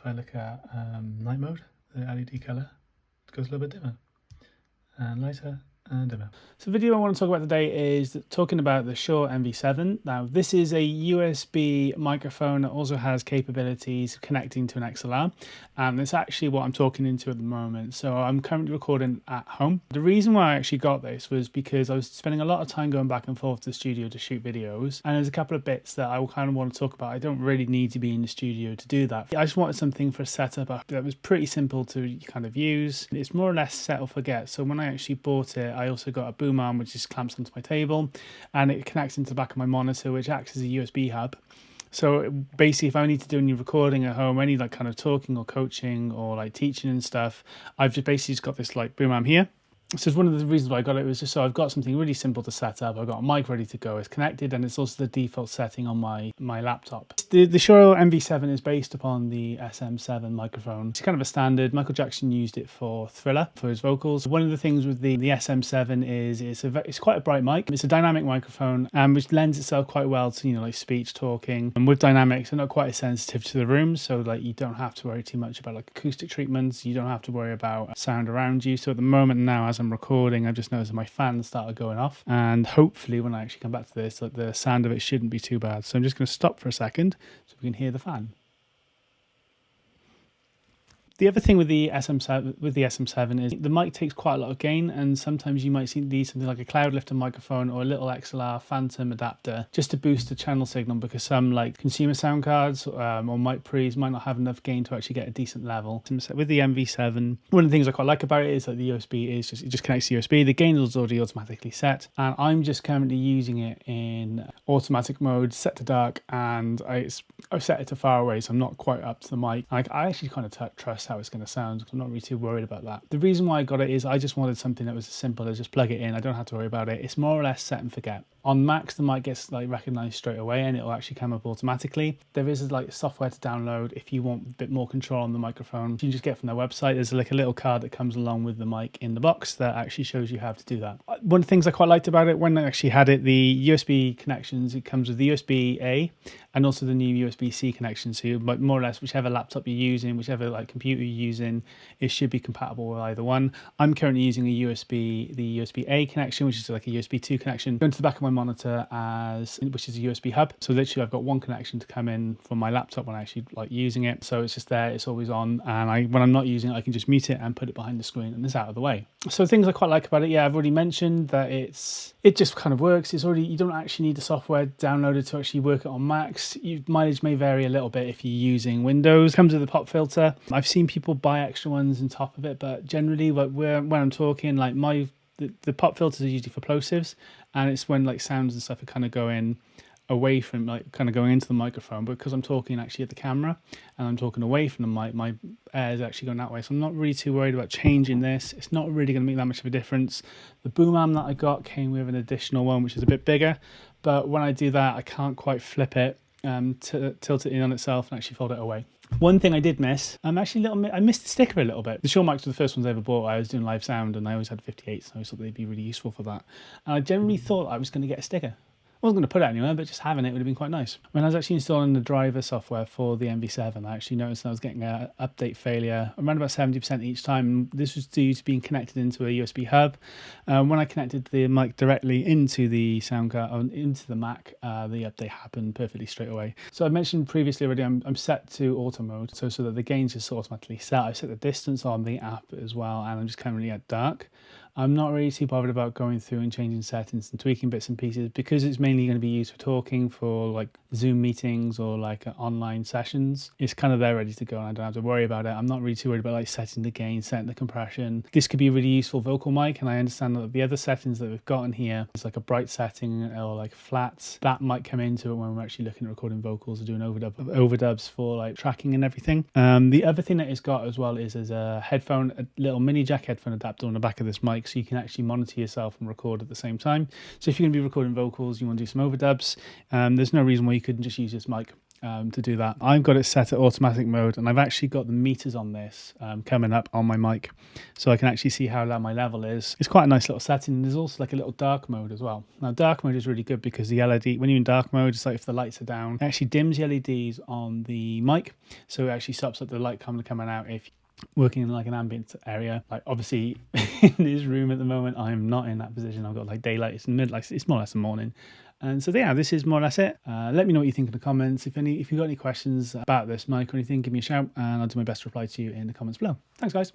If I look at night mode, the LED color goes a little bit dimmer and lighter and dimmer. So the video I want to talk about today is talking about the Shure MV7. Now this is a USB microphone that also has capabilities connecting to an XLR, and it's actually what I'm talking into at the moment. So I'm currently recording at home. The reason why I actually got this was because I was spending a lot of time going back and forth to the studio to shoot videos, and there's a couple of bits that I kind of want to talk about. I don't really need to be in the studio to do that. I just wanted something for a setup that was pretty simple to kind of use. It's more or less set or forget. So when I actually bought it, I also got a boom arm which just clamps onto my table, and it connects into the back of my monitor, which acts as a USB hub. So basically, if I need to do any recording at home, any like kind of talking or coaching or like teaching and stuff, I've just basically just got this like boom arm here. So it's one of the reasons why I got it was just so I've got something really simple to set up. I've got a mic ready to go. It's connected, and it's also the default setting on my laptop. The Shure MV7 is based upon the SM7 microphone. It's kind of a standard. Michael Jackson used it for Thriller for his vocals. One of the things with the SM7 is it's quite a bright mic. It's a dynamic microphone, which lends itself quite well to like speech, talking, and with dynamics, they're not quite as sensitive to the room. So like you don't have to worry too much about like acoustic treatments. You don't have to worry about sound around you. So at the moment now, as I'm recording, I've just noticed that my fan started going off, and hopefully when I actually come back to this, that the sound of it shouldn't be too bad. So I'm just going to stop for a second so we can hear the fan. The other thing with the SM7 is the mic takes quite a lot of gain, and sometimes you might need something like a cloud lifter microphone or a little XLR phantom adapter just to boost the channel signal, because some like consumer sound cards or mic pre's might not have enough gain to actually get a decent level. With the MV7, one of the things I quite like about it is that the USB is it just connects to USB. The gain is already automatically set, and I'm just currently using it in automatic mode, set to dark, and I've set it to far away, so I'm not quite up to the mic. I actually kind of trust how it's going to sound. I'm not really too worried about that. The reason why I got it is I just wanted something that was as simple as just plug it in. I don't have to worry about it. It's more or less set and forget. On Macs, the mic gets like recognized straight away, and it'll actually come up automatically. There is like software to download if you want a bit more control on the microphone. You can just get from their website. There's like a little card that comes along with the mic in the box that actually shows you how to do that. One of the things I quite liked about it when I actually had it, the USB connections, it comes with the USB-A and also the new USB-C connection. So you more or less whichever laptop you're using, whichever like computer you're using, it should be compatible with either one. I'm currently using the USB-A connection, which is like a USB 2 connection, going to the back of my monitor which is a USB hub. So literally I've got one connection to come in from my laptop when I actually like using it. So it's just there, it's always on, and when I'm not using it, I can just mute it and put it behind the screen, and it's out of the way. So things I quite like about it, yeah, I've already mentioned that it just kind of works. You don't actually need the software downloaded to actually work it on Macs. Mileage may vary a little bit if you're using Windows. It comes with a pop filter. I've seen people buy extra ones on top of it, but generally like when I'm talking, like the pop filters are usually for plosives, and it's when like sounds and stuff are kind of going away from like kind of going into the microphone, but because I'm talking actually at the camera and I'm talking away from the mic, my air is actually going that way. So I'm not really too worried about changing this. It's not really going to make that much of a difference. The boom arm that I got came with an additional one which is a bit bigger, but when I do that I can't quite flip it to tilt it in on itself and actually fold it away. One thing I did miss, I missed the sticker a little bit. The Shure mics were the first ones I ever bought. I was doing live sound and I always had 58s, so I thought they'd be really useful for that. And I generally thought I was going to get a sticker. I wasn't going to put it anywhere, but just having it would have been quite nice. When I was actually installing the driver software for the MV7, I actually noticed I was getting an update failure around about 70% each time. This was due to being connected into a USB hub. When I connected the mic directly into the sound card, into the Mac, the update happened perfectly straight away. So I mentioned previously already, I'm set to auto mode, so that the gain's just automatically set. I set the distance on the app as well, and I'm just currently at dark. I'm not really too bothered about going through and changing settings and tweaking bits and pieces, because it's mainly going to be used for talking, for like Zoom meetings or like online sessions. It's kind of there ready to go, and I don't have to worry about it. I'm not really too worried about like setting the gain, setting the compression. This could be a really useful vocal mic, and I understand that the other settings that we've got in here is like a bright setting or like flats. That might come into it when we're actually looking at recording vocals or doing overdubs for like tracking and everything. The other thing that it's got as well is a headphone, a little mini jack headphone adapter on the back of this mic, so you can actually monitor yourself and record at the same time. So if you're going to be recording vocals, you want to do some overdubs, there's no reason why you couldn't just use this mic to do that. I've got it set at automatic mode, and I've actually got the meters on this coming up on my mic, so I can actually see how loud my level is. It's quite a nice little setting. There's also like a little dark mode as well. Now dark mode is really good because the LED, when you're in dark mode, it's like if the lights are down, it actually dims the LEDs on the mic, so it actually stops like the light coming out if working in like an ambient area. Like obviously in this room at the moment I'm not in that position. I've got like daylight, it's mid, like it's more or less the morning. And so yeah, this is more or less it. Let me know what you think in the comments. If you've got any questions about this mic or anything, give me a shout and I'll do my best to reply to you in the comments below. Thanks guys.